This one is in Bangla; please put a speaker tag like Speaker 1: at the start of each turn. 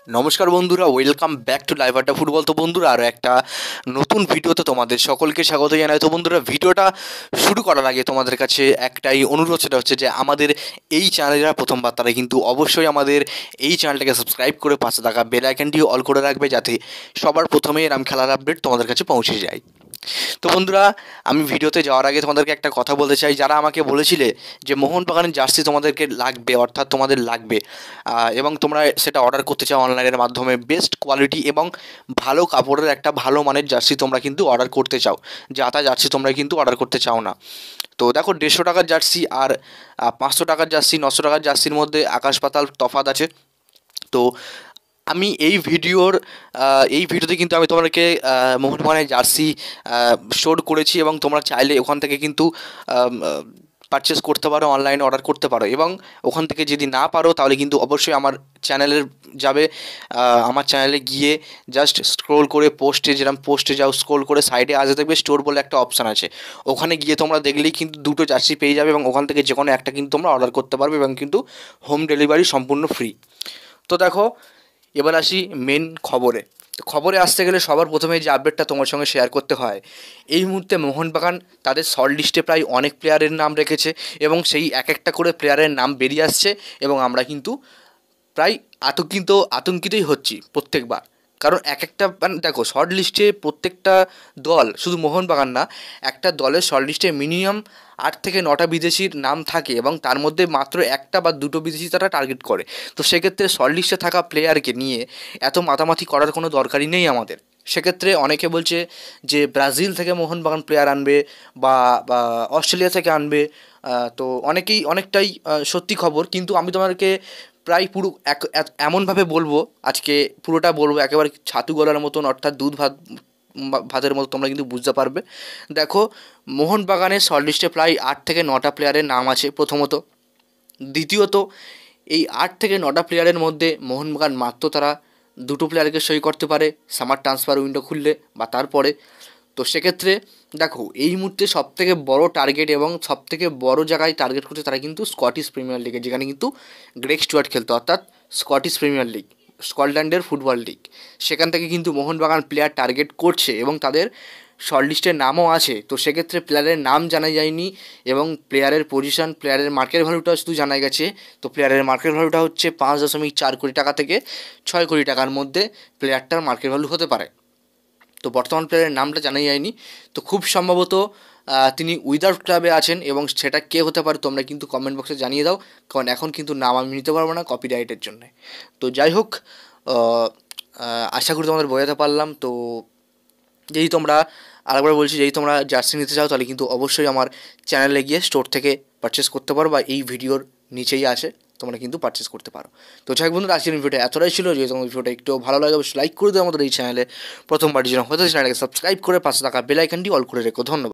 Speaker 1: নমস্কার বন্ধুরা, ওয়েলকাম ব্যাক টু লাইভ আড্ডা ফুটবল। তো বন্ধুরা, আরও একটা নতুন ভিডিওতে তোমাদের সকলকে স্বাগত জানাই। তো বন্ধুরা, ভিডিওটা শুরু করার আগে তোমাদের কাছে একটাই অনুরোধ, সেটা হচ্ছে যে আমাদের এই চ্যানেলে যারা প্রথমবার তারা কিন্তু অবশ্যই আমাদের এই চ্যানেলটাকে সাবস্ক্রাইব করে পাশে থাকা বেল আইকনটিও অল করে রাখবে, যাতে সবার প্রথমে এরম খেলার আপডেট তোমাদের কাছে পৌঁছে যায়। তো বন্ধুরা, আমি ভিডিওতে যাওয়ার আগে তোমাদেরকে একটা কথা বলতে চাই। যারা আমাকে বলেছিলে যে মোহনবাগানের জার্সি তোমাদেরকে লাগবে, অর্থাৎ তোমাদের লাগবে, এবং তোমরা সেটা অর্ডার করতে চাও অনলাইনের মাধ্যমে, বেস্ট কোয়ালিটি এবং ভালো কাপড়ের একটা ভালো মানের জার্সি তোমরা কিন্তু অর্ডার করতে চাও, যাতা জার্সি তোমরা কিন্তু অর্ডার করতে চাও না। তো দেখো, 150 টাকার জার্সি আর 500 টাকার জার্সি, 900 টাকার জার্সির মধ্যে আকাশ পাতাল তফাৎ আছে। তো আমি এই ভিডিওতে কিন্তু আমি তোমাদেরকে মোহনবাগানের জার্সি স্টোর করেছি, এবং তোমরা চাইলে ওখান থেকে কিন্তু পারচেস করতে পারো, অনলাইনে অর্ডার করতে পারো। এবং ওখান থেকে যদি না পারো তাহলে কিন্তু অবশ্যই আমার চ্যানেলের যাবে, আমার চ্যানেলে গিয়ে জাস্ট স্ক্রোল করে যেরকম পোস্টে যাও, স্ক্রোল করে সাইডে আসে দেখবে স্টোর বলে একটা অপশান আছে। ওখানে গিয়ে তোমরা দেখলেই কিন্তু দুটো জার্সি পেয়ে যাবে, এবং ওখান থেকে যে কোনো একটা কিন্তু তোমরা অর্ডার করতে পারবে, এবং কিন্তু হোম ডেলিভারি সম্পূর্ণ ফ্রি। তো দেখো, এবার আসি মেন খবরে। খবরে আসতে গেলে সবার প্রথমে যে আপডেটটা তোমার সঙ্গে শেয়ার করতে হয়, এই মুহূর্তে মোহনবাগান তাদের শর্ট লিস্টে প্রায় অনেক প্লেয়ারের নাম রেখেছে, এবং সেই এক একটা করে প্লেয়ারের নাম বেরিয়ে আসছে, এবং আমরা কিন্তু প্রায় আতঙ্কিতই হচ্ছি প্রত্যেকবার। কারণ এক একটা দেখো, শর্ট লিস্টে প্রত্যেকটা দল, শুধু মোহনবাগান না, একটা দলের শর্ট লিস্টে মিনিমাম 8 থেকে 9টা বিদেশির নাম থাকে, এবং তার মধ্যে মাত্র একটা বা দুটো বিদেশি তারা টার্গেট করে। তো সেক্ষেত্রে শর্ট লিস্টে থাকা প্লেয়ারকে নিয়ে এত মাতামাতি করার কোনো দরকারই নেই আমাদের। সেক্ষেত্রে অনেকে বলছে যে ব্রাজিল থেকে মোহনবাগান প্লেয়ার আনবে, বা অস্ট্রেলিয়া থেকে আনবে। তো অনেকটাই সত্যি খবর, কিন্তু আমি তোমাদেরকে প্রায় পুরো এমনভাবে বলবো, আজকে পুরোটা বলবো একেবারে ছাতু গলার মতন, অর্থাৎ দুধ ভাতের মতো, তোমরা কিন্তু বুঝতে পারবে। দেখো, মোহনবাগানের শর্ট লিস্টে প্রায় 8 থেকে 9টা প্লেয়ারের নাম আছে প্রথমত। দ্বিতীয়ত, এই 8 থেকে 9টা প্লেয়ারের মধ্যে মোহনবাগান মাত্র তারা দুটো প্লেয়ারকে সই করতে পারে সামার ট্রান্সফার উইন্ডো খুললে বা তারপরে। তো সেক্ষেত্রে দেখো, এই মুহূর্তে সবথেকে বড় টার্গেট এবং সবথেকে বড় জায়গায় টার্গেট করছে তারা কিন্তু স্কটিশ প্রিমিয়ার লিগে, যেখানে কিন্তু গ্রেগ স্টুয়ার্ট খেলতো, অর্থাৎ স্কটিশ প্রিমিয়ার লিগ, স্কটল্যান্ডের ফুটবল লিগ। সেখান থেকে কিন্তু মোহনবাগান প্লেয়ার টার্গেট করছে, এবং তাদের শর্ট লিস্টের নামও আছে। তো সেক্ষেত্রে প্লেয়ারের নাম জানা যায়নি, এবং প্লেয়ারের পজিশন, প্লেয়ারের মার্কেট ভ্যালুটা শুধু জানা গেছে। তো প্লেয়ারের মার্কেট ভ্যালুটা হচ্ছে 5.4 কোটি টাকা থেকে 6 কোটি টাকার মধ্যে প্লেয়ারটার মার্কেট ভ্যালু হতে পারে। তো বর্তমান প্লেয়ারের নামটা জানা যায়নি। তো খুব সম্ভবত তিনি উইদাউট ক্লাবে আছেন, এবং সেটা কে হতে পারে তোমরা কিন্তু কমেন্ট বক্সে জানিয়ে দাও, কারণ এখন কিন্তু নাম আমি নিতে পারবো না কপিরাইটের জন্য। তো যাই হোক, আশা করি তোমাদের বোঝাতে পারলাম। তো যদি তোমরা, আরেকবার বলছি, যদি তোমরা জার্সি নিতে চাও তাহলে কিন্তু অবশ্যই আমার চ্যানেলে গিয়ে স্টোর থেকে পারচেস করতে পারো, বা এই ভিডিওর নিচেই আছে, তোমরা কিন্তু পারচেস করতে পারো। তো যাই হোক বন্ধুরা, আজকের ভিডিওটা এতটাই ছিল। যদি তোমাদের ভিডিওটা একটু ভালো লাগে অবশ্যই লাইক করে দেবো, আমাদের এই চ্যানেলে প্রথমবার যেন হতে চ্যানেলটাকে সাবস্ক্রাইব করে পাশে থাকা বেল আইকনটি অল করে রেখো। ধন্যবাদ।